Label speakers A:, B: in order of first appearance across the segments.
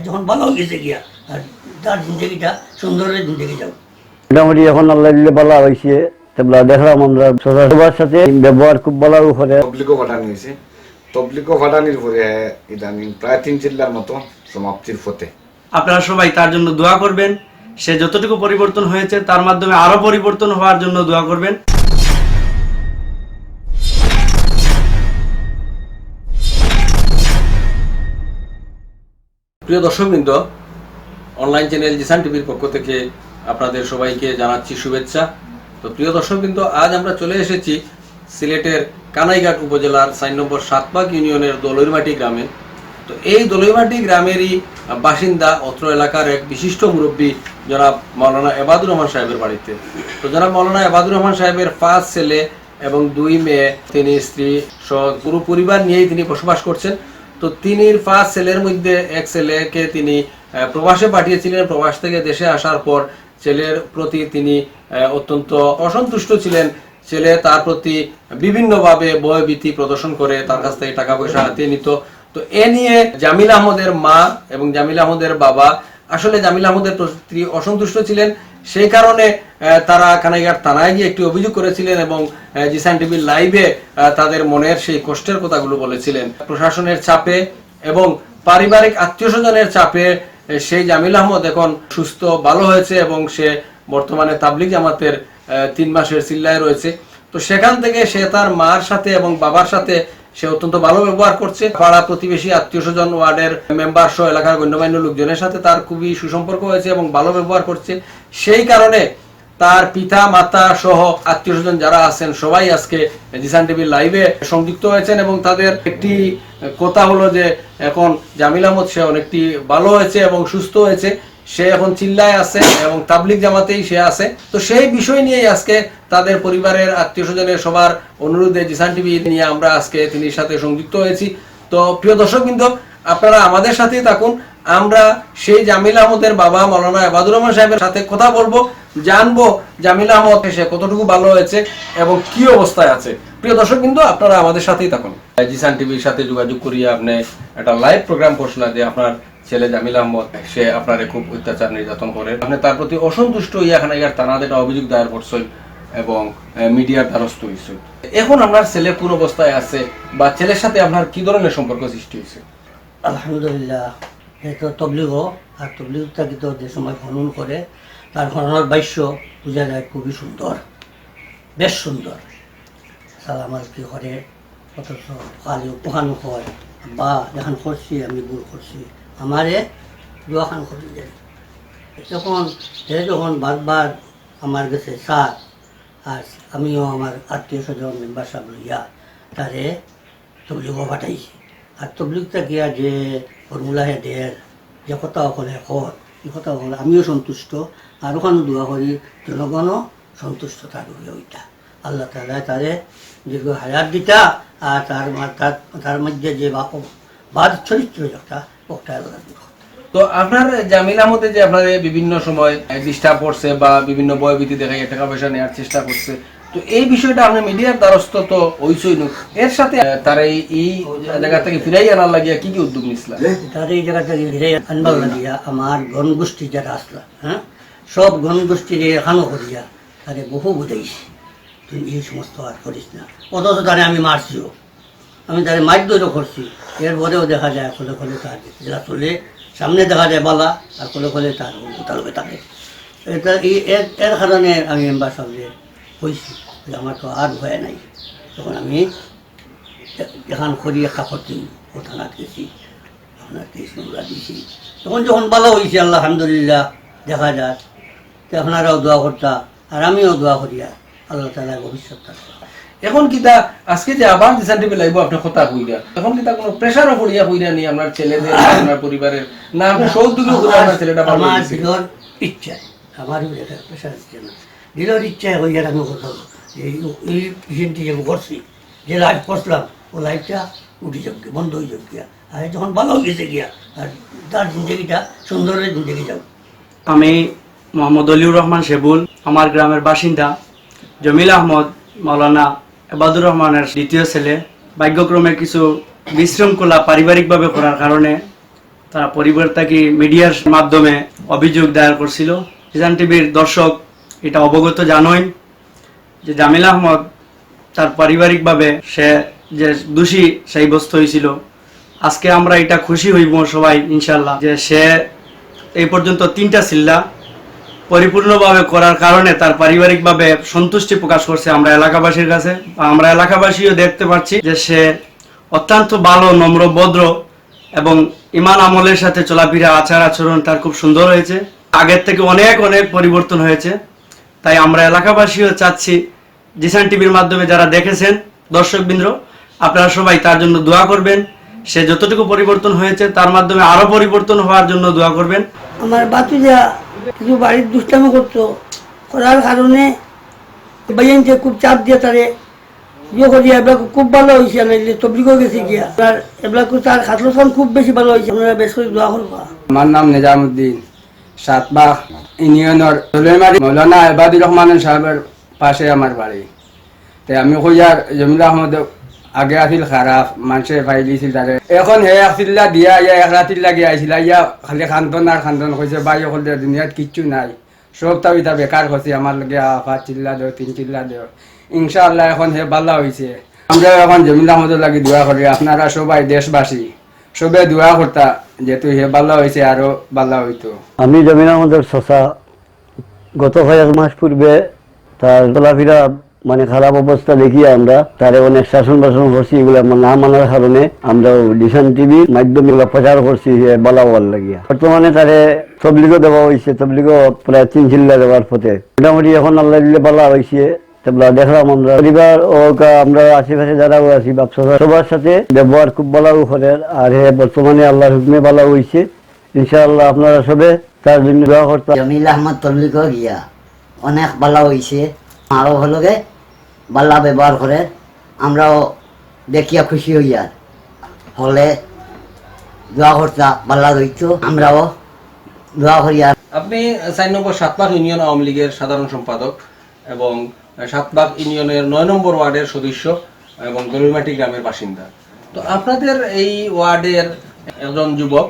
A: যখন ভালো হয়ে গেছে গিয়া আর তার জিন্দগিটা সুন্দরের জিন্দগি যাও।
B: মোটামুটি এখন আল্লাহ দিলে ভালো হয়েছে, দেখলাম আমরা সবার সাথে ব্যবহার খুব ভালো করে।
C: তবলিগও ফাটানি হয়েছে, তবলিগও ফাটানির পরে ইদানিং প্রায় 3 জিল্লার মতো সমাপ্তির পথে।
D: আপনারা সবাই তার জন্য দোয়া করবেন, সে যতটুকু পরিবর্তন হয়েছে তার মাধ্যমে আরো পরিবর্তন হওয়ার জন্য দোয়া করবেন।
E: প্রিয় দর্শকবৃন্দ, অনলাইন চ্যানেল জিসান টিভির পক্ষ থেকে আপনাদের সবাইকে জানাচ্ছি শুভেচ্ছা। তো প্রিয় দর্শকবৃন্দ, আজ আমরা চলে এসেছি সিলেটের কানাইঘাট উপজেলার 4 নম্বর সাতবাগ ইউনিয়নের দলইরমাটি গ্রামে। তো এই দলইরমাটি গ্রামেরই বাসিন্দা অত্র এলাকার এক বিশিষ্ট মুরব্বী জনাব মাওলানা এবাদুর রহমান সাহেবের বাড়িতে। তো জনাব মাওলানা এবাদুর রহমান সাহেবের 5 ছেলে এবং 2 মেয়ে, তিনি স্ত্রী সহ পুরো পরিবার নিয়েই তিনি বসবাস করছেন। তো তিনি 5 ছেলের মধ্যে এক ছেলেকে তিনি প্রবাসে পাঠিয়েছিলেন। প্রবাস থেকে দেশে আসার পর ছেলের প্রতি তিনি অত্যন্ত অসন্তুষ্ট ছিলেন। ছেলে তার প্রতি বিভিন্নভাবে ভয়ভীতি প্রদর্শন করে তার কাছ থেকে টাকা পয়সা হাতিয়ে নিত। তো এ নিয়ে জামিল আহমদের মা এবং জামিল আহমদের বাবা আসলে জামিল আহমদের প্রতি অসন্তুষ্ট ছিলেন। সেই কারণে তারা কানাইঘাট থানায় গিয়ে একটি অভিযোগ করেছিলেন এবং জিসান টিভির লাইভে তাদের মনের সেই কষ্টের কথাগুলো বলেছিলেন। প্রশাসনের চাপে এবং পারিবারিক আত্মীয় স্বজনের চাপে সেই জামিল আহমদ এখন সুস্থ ভালো হয়েছে এবং সে বর্তমানে তাবলিগ জামাতের 3 মাসের চিল্লায় রয়েছে। তো সেখান থেকে সে তার মার সাথে এবং বাবার সাথে সে অত্যন্ত ভালো ব্যবহার করছে। পাড়া প্রতিবেশী, আত্মীয় স্বজন, ওয়ার্ডের মেম্বার সহ এলাকার গণ্যমান্য লোকজনের সাথে তার খুবই সুসম্পর্ক হয়েছে এবং ভালো ব্যবহার করছে। সেই কারণে তার পিতা মাতা সহ আত্মীয় স্বজন যারা আছেন সবাই আজকে জিসান টিভির লাইভে সংযুক্ত হয়েছেন এবং তাদের একটি কথা হলো যে এখন জামিল আহমদ সে অনেকটি ভালো হয়েছে এবং সুস্থ হয়েছে, সে এখন চিল্লায় আছে এবং তাবলিগ জামাতেই সে আছে। তো সেই বিষয় নিয়েই আজকে তাদের পরিবারের আত্মীয় স্বজনের সবার অনুরোধে জিসান টিভি নিয়ে আমরা আজকে তিনি সাথে সংযুক্ত হয়েছি। তো প্রিয় দর্শকবৃন্দ, আপনারা আমাদের সাথেই থাকুন। আমরা সেই জামিল আহমদের বাবা মাওলানা এবাদুর রহমান সাহেবের সাথে কথা বলবো, জানবো জামিল আহমদ সে কতটুকু ভালো হয়েছে এবং কি অবস্থায় আছে। প্রিয় দর্শকবৃন্দ, আপনারা আমাদের সাথেই থাকুন। জিসান টিভির সাথে যোগাযোগ করিয়ে আপনি একটা লাইভ প্রোগ্রাম করছেন যে আপনার ছেলে জামিল আহমদ সে আপনারে খুব অত্যাচার নির্যাতন করে, আপনি তার প্রতি অসন্তুষ্ট হইয়া কানাইঘাট থানাতে একটা অভিযোগ দায়ের করছেন এবং মিডিয়ার দ্বারস্থ হয়েছেন। এখন আপনার ছেলে কোন অবস্থায় আছে বা ছেলের সাথে আপনার কি ধরনের সম্পর্ক সৃষ্টি হয়েছে?
A: আলহামদুলিল্লাহ, তো তবলিগ আর তবলিগ থাকি তো যে সময় খনন করে তার খননের বাক্য বোঝা যায় খুবই সুন্দর, বেশ সুন্দর। সালামাল কি করে অথচ খালি ওখানো হয় বা যেখান করছি আমি ভুল করছি আমারে দোয়াখান করে যায়। তখন সে যখন বারবার আমার কাছে স্যার আর আমিও আমার আত্মীয় স্বজন মেম্বার সাহেব লইয়া তারে তবলিগও পাঠাইছি। আর তবলিগটা গিয়া যে ফর্মুলা হেডের যে কথা ওখানে হয় এই কথা ওখানে আমিও সন্তুষ্ট আর ওখানে দোয়া করি জনগণও সন্তুষ্ট থাকবে। ওইটা আল্লাহ তাআলা তারে দীর্ঘ হায়াত দিতা আর তার মধ্যে যে বাদ চরিত্র একটা ওটা আল্লাহ।
E: তো আপনার জামিল আহমদে যে আপনার বিভিন্ন সময় ডিস্টার্ব করছে বা বিভিন্ন ভয়ভীতি দেখাই টাকা পয়সা নেওয়ার চেষ্টা করছে, তো এই বিষয়টা আপনি মিডিয়ার দ্বারস্থ তো হইছই না, এর সাথে তার এই জায়গা থেকে ফিরাই আনার লাগিয়া কি কি উদ্যোগ নিছিলেন?
A: তার এই জায়গা থেকে ফিরাই আনবার লাগিয়া আমার গণগোষ্ঠী যারা আসলা, হ্যাঁ, সব গণগোষ্ঠীর এখানো করিয়া তারে বহু বুঝাইছি তুই এই সমস্ত আর করিস না। অথচ তারে আমি মারছিও, আমি তারে মারধরও করছি। এরপরেও দেখা যায় খোলে খোলে তার যেটা চলে সামনে দেখা যায় বালা আর খোলে খোলে তার তালবে থাকে। এটা এর কারণে আমি মেম্বার সাহেব হয়েছি যে আমার তো আর ভয় নাই। তখন আমি এখান করি একটা করছি ও থানাত গেছি, আপনার কেস মামলা দিয়েছি। তখন যখন ভালো হয়েছে আল্লাহ আলহামদুলিল্লাহ দেখা যায় তো আপনারাও দোয়া করতা আর আমিও দোয়া করিয়া আল্লাহ তাআলা ভবিষ্যৎ থাকবে।
E: এখন কিতা আজকে যে আবার জিসান টিভি লাইভ আপনি কথা কইরা এখন কিতা কোনো প্রেসারও পড়িয়া কইরা নি আপনার ছেলেদের আপনার পরিবারের না আপনি সৌদিকেও করে আপনার ছেলেটা ভালো
A: আমার
E: হয়েছে?
A: দিলর ইচ্ছা আমারও এটা প্রেশার ইচ্ছে না, দিলর ইচ্ছায় হইয়া আমি কথা এই পেশেন্টটি যে করছি যে লাইভ করছিলাম ও লাইভটা উঠে যাবে বন্ধ হয়ে যাবে গিয়া আর যখন ভালো হয়ে গেছে গিয়া আর তার জিন্দগিটা সুন্দরের জিন্দগি যাবে।
D: আমি মোহাম্মদ অলিউর রহমান শেবুল, আমার গ্রামের বাসিন্দা। জমিল আহমদ মাওলানা এবাদুর রহমানের দ্বিতীয় ছেলে। ভাগ্যক্রমে কিছু বিশৃঙ্খলা পারিবারিকভাবে করার কারণে তারা পরিবার থেকে মিডিয়ার মাধ্যমে অভিযোগ দায়ের করছিল। জিসান টিভির দর্শক এটা অবগত জানোই যে জামিল আহমদ তার পারিবারিকভাবে সে যে দোষী সাব্যস্ত হয়েছিল। আজকে আমরা এটা খুশি হইব সবাই ইনশাল্লাহ যে সে এই পর্যন্ত 3টা সিল্লা পরিপূর্ণভাবে করার কারণে তার পারিবারিকভাবে সন্তুষ্টি প্রকাশ করছে আমরা এলাকাবাসীর কাছে। আমরা এলাকাবাসীও দেখতে পাচ্ছি যে সে অত্যন্ত ভালো, নম্র, ভদ্র এবং ইমান আমলের সাথে চলাফেরা, আচার আচরণ তার খুব সুন্দর হয়েছে। আগের থেকে অনেক অনেক পরিবর্তন হয়েছে। তাই আমরা এলাকাবাসীও চাচ্ছি জিসান টিভির মাধ্যমে যারা দেখেছেন দর্শকবৃন্দ, আপনারা সবাই তার জন্য দোয়া করবেন। সে যতটুকু পরিবর্তন হয়েছে তার মাধ্যমে আরো পরিবর্তন হওয়ার জন্য দোয়া করবেন।
F: আমার বাতুজা কিছু বাড়ির দুষ্টামি করতো, করার কারণে বাইনতে খুব চাপ দিয়ে তারে ইয়ে করিয়া এবার খুব ভালো হয়েছে। নাইলে তবলিগও গেছে গিয়া আর এবার তার খাতলখান খুব বেশি ভালো হয়েছে। আপনারা বেশ করে দোয়া করবা।
G: আমার নাম নিজামুদ্দিন, সাতবাগ ইউনিয়নের দোলেমারি মৌলানা এবাদুর রহমান সাহেবের পাশে আমার বাড়ি। তাই আমি কইয়ার জমিল আহমদ আগে আছিল খারাপ, মানুষে পাই দিয়েছিল তারে। এখন হে একচিল্লা দিয়া ইয়া এক রাতির লাগি আইছিল, ইয়া খালি খান্তন আর খান্তন কইছে বাই হলে দুনিয়াত কিচ্ছু নাই, সব তাও ইটা বেকার করছে। আমার লগে 5 চিল্লা দেও 3 চিল্লা দেও। ইনশাআল্লাহ এখন হে বাল্লা হয়েছে। আমরা এখন জমিল আহমদের লাগি দোয়া করি। আপনারা সবাই দেশবাসী সবে দোয়া করতা যেহেতু হে বাল্লা হয়েছে, আরো বাল্লা হইতো।
B: আমি জমিন আমাদের শশা গত কয়েক মাস পূর্বে তার চলাফেরা মানে খারাপ অবস্থা দেখিয়ে আমরা তারে অনেক শাসন বাসন করছি। এগুলো না মানার কারণে আমরা জিসান টিভির মাধ্যমে এগুলো প্রচার করছি বলা হওয়ার লাগিয়া। বর্তমানে তারে তবলিগও দেওয়া হয়েছে, তবলিগও প্রায় 3 চিল্লা দেওয়ার পথে। মোটামুটি এখন আল্লাহ দিলে বলা হয়েছে। দেখলাম আমরা পরিবার ও আমরা আশেপাশে যারা আছি ব্যবসা সবার সাথে ব্যবহার খুব ভালো করে। আর বর্তমানে আল্লাহর হুকুমে ভালো হয়েছে। ইনশাআল্লাহ আপনারা সবে তার জন্য দোয়া করতাম।
H: জমিল আহমদ তবলিগ গিয়া অনেক ভালো হয়েছে, আরও ভালোকে ভালো ব্যবহার করে। আমরাও দেখিয়া খুশি হইয়া হলে দোয়া করতা ভালো হইতো, আমরাও দোয়া করিয়া।
E: আপনি 4 নম্বর সাতবাগ ইউনিয়ন আওয়ামী লীগের সাধারণ সম্পাদক এবং সাতবাগ ইউনিয়নের 9 নম্বর ওয়ার্ডের সদস্য এবং দলিমাটি গ্রামের বাসিন্দা। তো আপনাদের এই ওয়ার্ডের একজন যুবক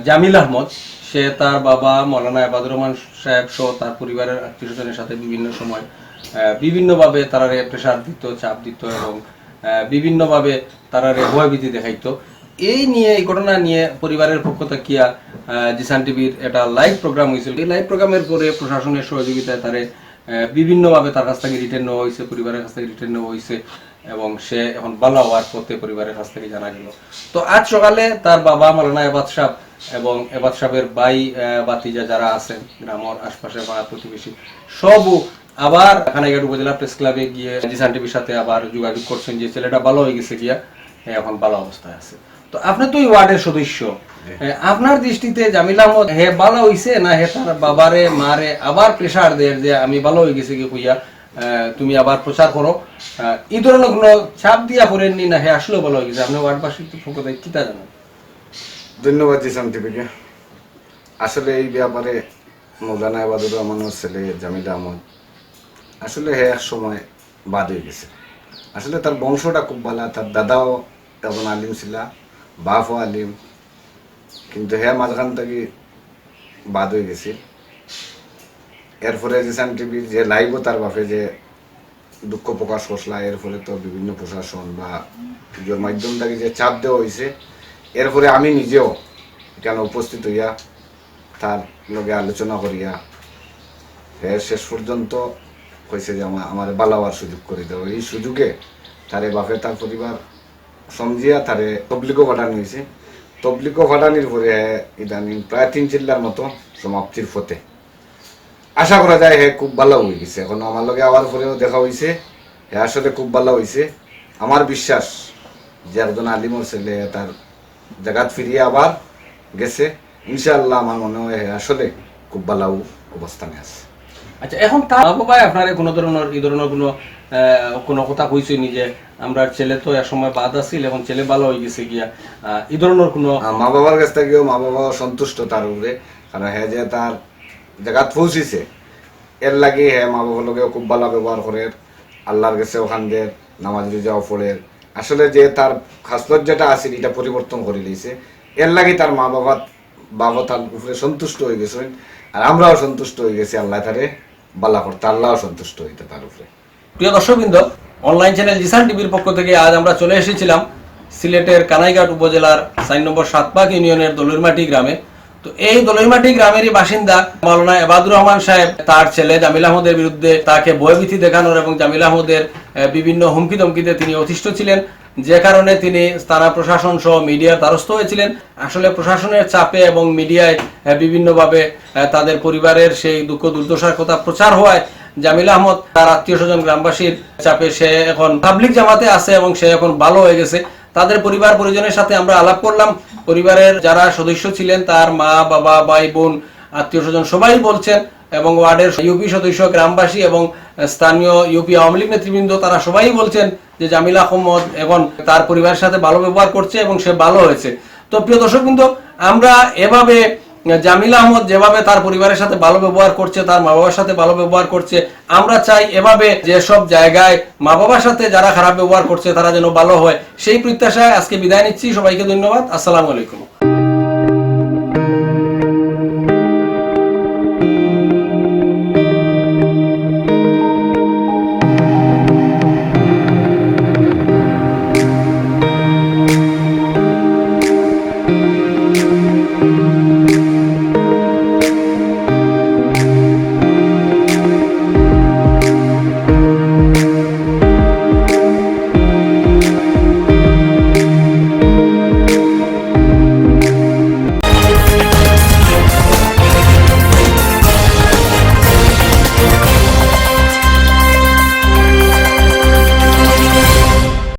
E: জামিল আহমদ, সে তার বাবা মৌলানা এবাদুর রহমান সাহেব সহ তার পরিবারের আত্মীয়স্বজনের সাথে বিভিন্ন সময় বিভিন্নভাবে তারারে প্রেশার দিত, চাপ দিত এবং বিভিন্নভাবে তারারে ভয়ভীতি দেখাইতো। এই নিয়ে, এই ঘটনা নিয়ে পরিবারের পক্ষ থেকে জিসান টিভির একটা লাইভ প্রোগ্রাম হয়েছিল। এই লাইভ প্রোগ্রামের পরে প্রশাসনের সহযোগিতায় তারে বিভিন্নভাবে তার কাছ থেকে রিটার্ন নেওয়া হয়েছে, পরিবারের কাছ থেকে রিটার্ন নেওয়া হয়েছে এবং সে এখন ভালো হওয়ার পথে পরিবারের কাছ থেকে জানা গেল। তো আজ সকালে তার বাবা মাওলানা এবাদ সাহেব এবং এবাদ সাহেবের ভাই বাতিজা যারা আছেন গ্রামের আশপাশে বা প্রতিবেশী সব আবার কানাইঘাট উপজেলা প্রেস ক্লাবে গিয়ে জিসান টিভির সাথে আবার যোগাযোগ করছেন যে ছেলেটা ভালো হয়ে গেছে গিয়া, এখন ভালো অবস্থায় আছে। তো আপনি তো এই ওয়ার্ডের সদস্য, আপনার দৃষ্টিতে জামিল আহমদ হে ভালো হইছে না হে তার বাবারে মারে আবার প্রেশার দেয় যে আমি ভালো হয়ে গেছি কি কইয়া তুমি আবার প্রচার করো, এই ধরনের কোনো চাপ দিয়া করেননি না হে আসলেও ভালো হয়ে গেছে? আপনি ওয়ার্ডবাসীর পক্ষ থেকে কি তা জানান?
C: ধন্যবাদ জিসান টিভিকে। আসলে এই ব্যাপারে মৌলানা এবাদুর রহমানের ছেলে জামিল আহমদ আসলে হে এক সময় বাদ হয়ে গেছে। আসলে তার বংশটা খুব ভালো, তার দাদাও তখন আলিম ছিল, বাপও আলিম, কিন্তু হে মাঝখান থেকে বাদ হয়ে গেছে। এরপরে জিসান টিভির যে লাইভও তার বাপে যে দুঃখ প্রকাশ করলা, এর ফলে তো বিভিন্ন প্রশাসন বা ভিডিওর মাধ্যম থেকে যে চাপ দেওয়া হয়েছে, এরপরে আমি নিজেও এখানে উপস্থিত হইয়া তার লগে আলোচনা করিয়া শেষ পর্যন্ত কইছে যে আমার ভালো হওয়ার সুযোগ করে দেওয়া। এই সুযোগে তারে বাপে তার পরিবার সমঝিয়া তারে তবলিগও ফাটানি হয়েছে। তবলিগও ফাটানির পরে ইদানিং প্রায় 3 চিল্লার মতো সমাপ্তির পথে। আশা করা যায় হে খুব ভালো হয়ে গেছে। এখন আমার লগে আবার পরেও দেখা হয়েছে, হে আসলে খুব ভালো হয়েছে। আমার বিশ্বাস যে একজন আলিমর ছেলে তার জায়গাত ফিরিয়ে আবার গেছে। ইনশাআল্লাহ আমার মনে হয় আসলে খুব ভালো অবস্থানে আছে।
E: আচ্ছা, এখন তার বাবা আপনার কোনো ধরনের এই ধরনের কোনো কথা কইছে নি যে আমরা ছেলে তো এক সময় বাদ আছিল এখন ছেলে ভালো হয়ে গেছে গিয়া, এই ধরনের কোনো?
C: মা বাবার কাছ থেকেও মা বাবাও সন্তুষ্ট তার উপরে, কারণ হে যে তার জায়গাত পৌঁছিছে এর লাগে হে মা বাবার লগেও খুব ভালো ব্যবহার করে, আল্লাহর কাছে ওখান দিয়ে নামাজ রোজাও পড়ে। আসলে যে তার খাসলত যেটা আছে এটা পরিবর্তন করে দিয়েছে। এর লাগে তার বাবা তার উপরে সন্তুষ্ট হয়ে গেছেন, আর আমরাও সন্তুষ্ট হয়ে গেছি। আল্লাহ তারে বালা করতে, আল্লাহও সন্তুষ্ট হইতে তার উপরে।
E: প্রিয় দর্শকবৃন্দ, অনলাইন চ্যানেল জিসান টিভির পক্ষ থেকে আজ আমরা চলে এসেছিলাম সিলেটের কানাইঘাট উপজেলার 4 নম্বর সাতপাক ইউনিয়নের দলুরমাটি গ্রামে। তো এই দলুরমাটি গ্রামেরই বাসিন্দা মাওলানা এবাদুর রহমান সাহেব তার ছেলে জামিল আহমদের বিরুদ্ধে তাকে ভয়ভীতি দেখানোর এবং জামিল আহমদের বিভিন্ন হুমকি ধমকিতে তিনি অতিষ্ঠ ছিলেন, যে কারণে তিনি থানা প্রশাসন সহ মিডিয়ার দ্বারস্থ হয়েছিলেন। আসলে প্রশাসনের চাপে এবং মিডিয়ায় বিভিন্নভাবে তাদের পরিবারের সেই দুঃখ দুর্দশার কথা প্রচার হওয়ায় জামিল আহমদ তার আত্মীয় স্বজন গ্রামবাসীর চাপে সে এখন পাবলিক জামাতে আছে এবং সে এখন ভালো হয়ে গেছে। তাদের পরিবার পরিজনের সাথে আমরা আলাপ করলাম। পরিবারের যারা সদস্য ছিলেন, তার মা বাবা ভাই বোন আত্মীয় স্বজন সবাই বলছেন, এবং ওয়ার্ডের ইউপি সদস্য গ্রামবাসী এবং স্থানীয় ইউপি আওয়ামী লীগ নেতৃবৃন্দ তারা সবাই বলছেন যে জামিল আহমদ এখন তার পরিবারের সাথে ভালো ব্যবহার করছে এবং সে ভালো হয়েছে। তো প্রিয় দর্শকবৃন্দ, আমরা এভাবে জামিল আহমদ যেভাবে তার পরিবারের সাথে ভালো ব্যবহার করছে, তার মা বাবার সাথে ভালো ব্যবহার করছে, আমরা চাই এভাবে যেসব জায়গায় মা বাবার সাথে যারা খারাপ ব্যবহার করছে তারা যেন ভালো হয়। সেই প্রত্যাশায় আজকে বিদায় নিচ্ছি। সবাইকে ধন্যবাদ। আসসালামু আলাইকুম।